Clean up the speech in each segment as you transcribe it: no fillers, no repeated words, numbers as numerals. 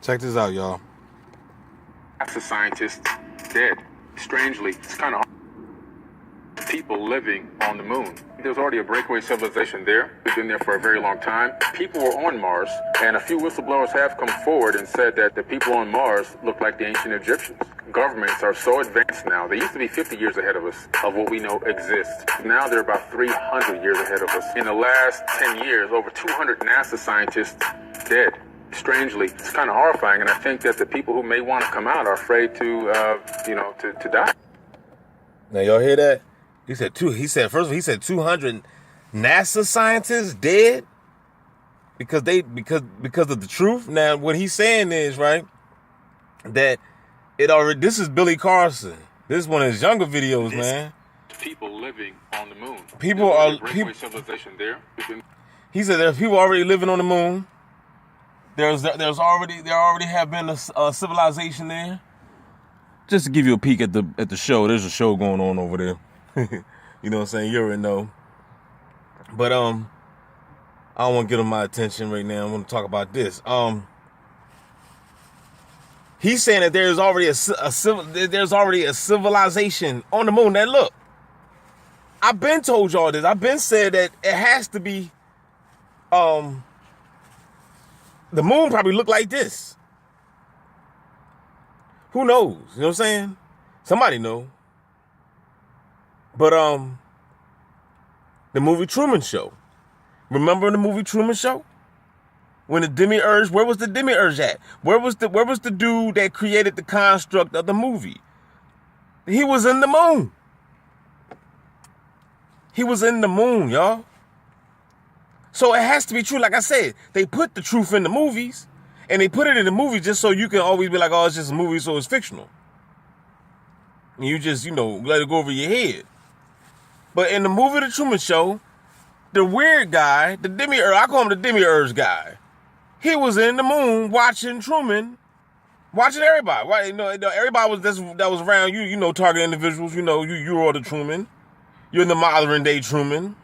Check this out, y'all. NASA scientists dead. Strangely, it's kind of hard. People living on the moon. There's already a breakaway civilization there. They've been there for a very long time. People were on Mars, and a few whistleblowers have come forward and said that the people on Mars look like the ancient Egyptians. Governments are so advanced now. They used to be 50 years ahead of us of what we know exists. Now they're about 300 years ahead of us. In the last 10 years, over 200 NASA scientists dead. Strangely, it's kind of horrifying, and I think that the people who may want to come out are afraid to die. Now y'all hear that? He said 200 NASA scientists dead because of the truth. Now what he's saying is, right, that this is Billy Carson. This is one of his younger videos, man. People living on the moon. Civilization there. He said there's people already living on the moon. There already have been a civilization there. Just to give you a peek at the show, there's a show going on over there. You know what I'm saying? You already know. But I don't want to give him my attention right now. I want to talk about this. He's saying that there's already a civilization on the moon. Now look, I've been told y'all this. I've been said that it has to be the moon probably look like this. Who knows? You know what I'm saying? Somebody know. But the movie Truman Show. Remember the movie Truman Show? When the demiurge, where was the demiurge at? Where was the dude that created the construct of the movie? He was in the moon. He was in the moon, y'all. So it has to be true. Like I said, they put the truth in the movies, and they put it in the movie just so you can always be like, oh, it's just a movie, so it's fictional. And you just, let it go over your head. But in the movie The Truman Show, the weird guy, the demiurge, I call him the demiurge guy. He was in the moon watching Truman, watching everybody. Right? Everybody that was around you, target individuals. You are the Truman. You're in the modern day Truman.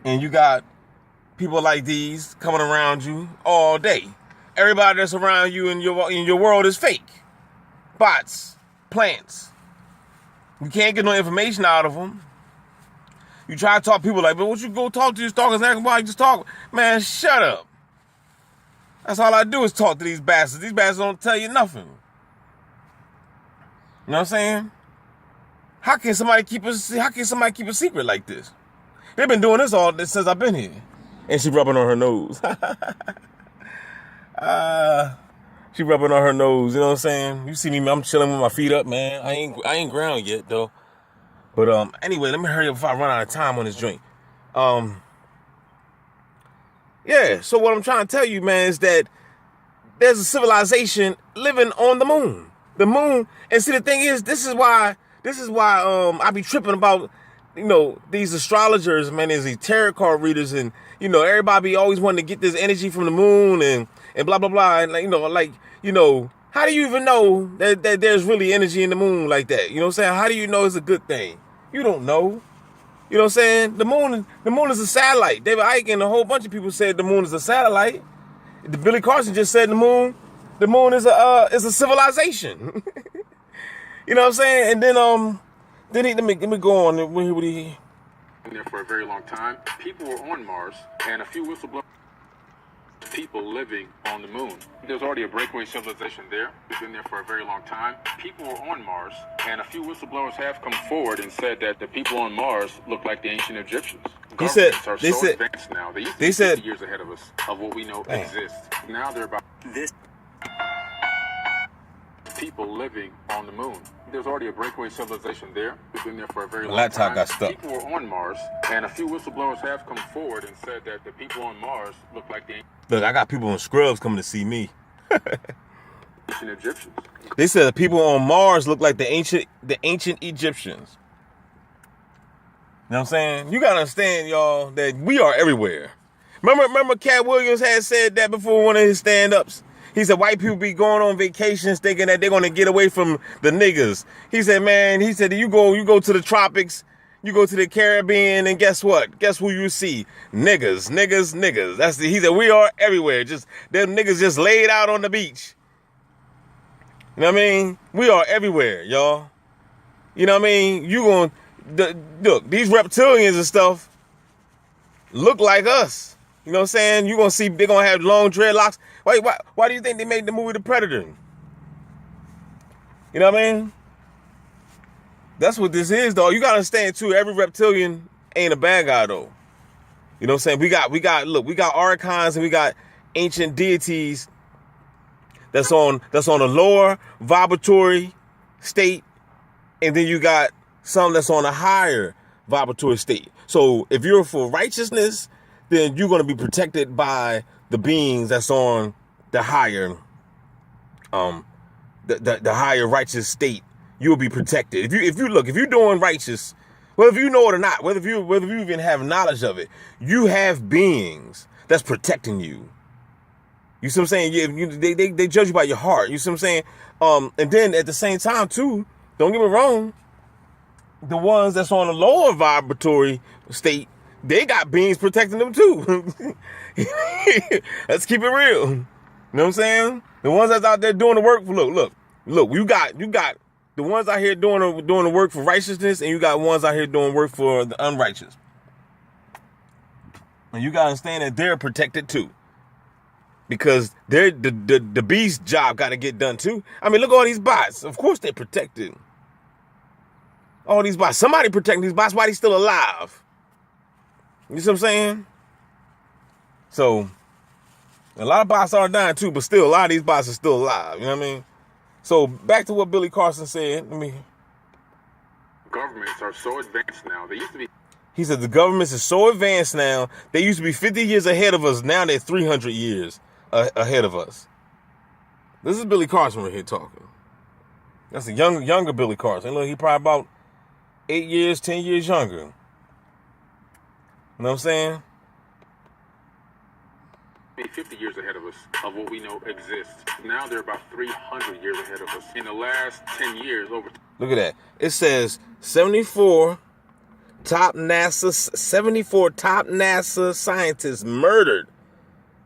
And you got people like these coming around you all day. Everybody that's around you in your world is fake. Bots, plants. You can't get no information out of them. You try to talk to people like, but what you go talk to these stalkers? Why you just talk? Man, shut up. That's all I do is talk to these bastards. These bastards don't tell you nothing. You know what I'm saying? How can somebody keep a secret like this? They've been doing this since I've been here. And she rubbing on her nose. She rubbing on her nose, you know what I'm saying? You see me, I'm chilling with my feet up, man. I ain't ground yet, though. But anyway, let me hurry up before I run out of time on this joint. Yeah, so what I'm trying to tell you, man, is that there's a civilization living on the moon. The moon, and see, the thing is, this is why I be tripping about, these astrologers, man, these tarot card readers, and, everybody be always wanting to get this energy from the moon and blah, blah, blah. And, how do you even know that there's really energy in the moon like that? You know what I'm saying? How do you know it's a good thing? You don't know. You know what I'm saying? The moon is a satellite. David Icke and a whole bunch of people said the moon is a satellite. Billy Carson just said the moon is a civilization. You know what I'm saying? And then let me go on. What he been there for a very long time. People were on Mars, and a few whistleblowers. People living on the moon. There's already a breakaway civilization there. They've been there for a very long time. People were on Mars, and a few whistleblowers have come forward and said that the people on Mars look like the ancient Egyptians. Governments are so advanced now. They used to be 50 years ahead of us of what we know exists. Now they're about this. People living on the moon. There's already a breakaway civilization there. They've been there for a very long time. Laptop got stuck. People were on Mars, and a few whistleblowers have come forward and said that the people on Mars look like the Look, I got people in scrubs coming to see me. ancient Egyptians. They said the people on Mars look like the ancient Egyptians. You know what I'm saying? You gotta understand, y'all, that we are everywhere. Remember Cat Williams had said that before one of his stand-ups? He said white people be going on vacations thinking that they're gonna get away from the niggas. He said, man, you go to the tropics, You go to the Caribbean and guess what? Guess who you see? Niggas, niggas, niggas. He said we are everywhere. Just them niggas just laid out on the beach. You know what I mean? We are everywhere, y'all. You know what I mean? Look, these reptilians and stuff look like us. You know what I'm saying? You're gonna see they're gonna have long dreadlocks. Why do you think they made the movie The Predator? You know what I mean? That's what this is, though. You gotta understand too, every reptilian ain't a bad guy though. You know what I'm saying? We got archons and we got ancient deities that's on a lower vibratory state, and then you got some that's on a higher vibratory state. So if you're for righteousness, then you're gonna be protected by the beings that's on the higher the higher righteous state. You'll be protected. If you're doing righteous, whether you know it or not, whether you even have knowledge of it, you have beings that's protecting you. You see what I'm saying? They judge you by your heart. You see what I'm saying? And then at the same time too, don't get me wrong, the ones that's on a lower vibratory state, they got beings protecting them too. Let's keep it real. You know what I'm saying? The ones that's out there doing the work. Look. You got the ones out here doing the work for righteousness, and you got ones out here doing work for the unrighteous. And you gotta understand that they're protected too, because they're the beast job got to get done too. I mean, look at all these bots. Of course they're protected. All these bots. Somebody protecting these bots while they're still alive. You see what I'm saying? So a lot of bots are dying too, but still a lot of these bots are still alive. You know what I mean? So back to what Billy Carson said. Governments are so advanced now. They used to be. He said the governments are so advanced now. They used to be 50 years ahead of us. Now they're 300 years ahead of us. This is Billy Carson right here talking. That's a younger Billy Carson. Look, he probably about 8 years, 10 years younger. You know what I'm saying? 50 years ahead of us of what we know exists. Now they're about 300 years ahead of us. In the last 10 years, over. Look at that. It says 74 top NASA scientists murdered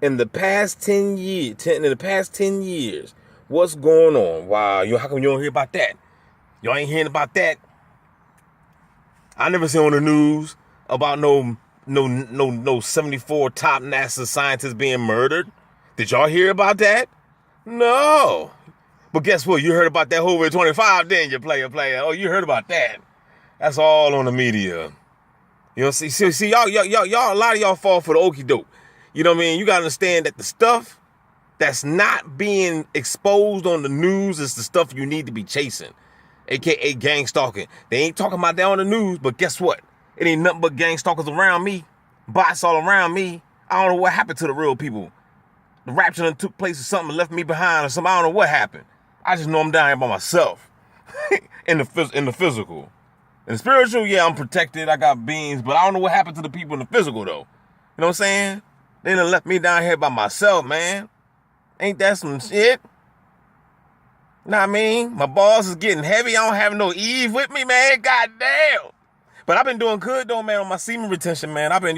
in the past 10 years. What's going on? Wow, how come you don't hear about that? Y'all ain't hearing about that? I never seen on the news about no 74 top NASA scientists being murdered. Did y'all hear about that? No. But guess what? You heard about that whole 25, didn't you, player? Oh, you heard about that. That's all on the media. You know, see, y'all, a lot of y'all fall for the okie doke. You know what I mean? You gotta understand that the stuff that's not being exposed on the news is the stuff you need to be chasing, aka gang stalking. They ain't talking about that on the news, but guess what? It ain't nothing but gang stalkers around me, bots all around me. I don't know what happened to the real people. The rapture done took place or something, left me behind or something. I don't know what happened. I just know I'm down here by myself in the physical. In the spiritual, yeah, I'm protected. I got beings, but I don't know what happened to the people in the physical though. You know what I'm saying? They done left me down here by myself, man. Ain't that some shit? Know what I mean? My balls is getting heavy. I don't have no Eve with me, man. God damn. But I've been doing good though, man, on my semen retention, man. I've been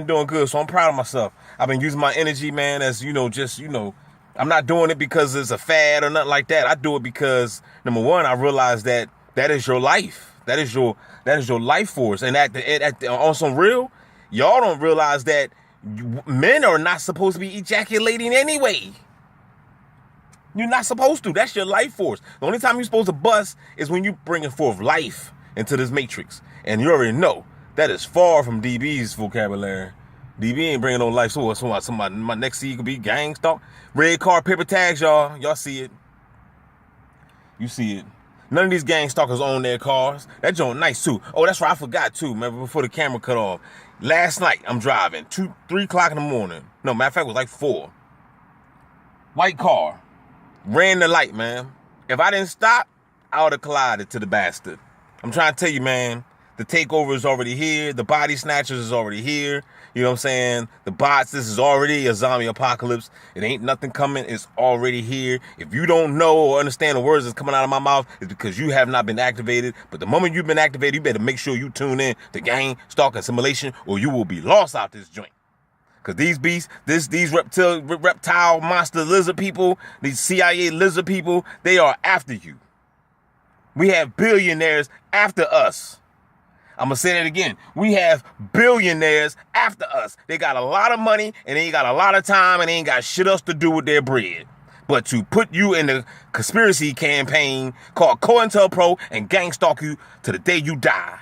doing good, so I'm proud of myself. I've been using my energy, man, as, I'm not doing it because it's a fad or nothing like that. I do it because, number one, I realize that is your life. That is your life force. And on some real, y'all don't realize that men are not supposed to be ejaculating anyway. You're not supposed to. That's your life force. The only time you're supposed to bust is when you're bringing forth life into this matrix. And you already know that is far from DB's vocabulary. DB ain't bringing no life. So somebody, my next seed could be gang stalk. Red car, paper tags, y'all. Y'all see it. You see it. None of these gang stalkers own their cars. That joint nice too. Oh, that's right. I forgot too. Remember before the camera cut off. Last night, I'm driving. 3 o'clock in the morning. No, matter of fact, it was like 4. White car. Ran the light, man. If I didn't stop, I would have collided to the bastard. I'm trying to tell you, man, The takeover is already here. The body snatchers is already here. You know what I'm saying? The bots, this is already a zombie apocalypse. It ain't nothing coming. It's already here. If you don't know or understand the words that's coming out of my mouth, it's because you have not been activated. But the moment you've been activated, you better make sure you tune in to Gang Stalker Simulation, or you will be lost out this joint. Because these beasts, these reptile monster lizard people, these CIA lizard people, they are after you. We have billionaires after us. I'm going to say that again. We have billionaires after us. They got a lot of money, and they ain't got a lot of time, and they ain't got shit else to do with their bread but to put you in the conspiracy campaign called COINTELPRO and gang stalk you to the day you die.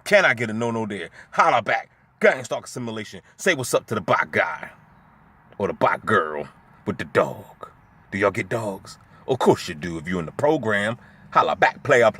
Can I get a no-no there? Holla back. Gang Stalker Simulation. Say what's up to the bot guy. Or the bot girl with the dog. Do y'all get dogs? Of course you do if you're in the program. Holla back, player.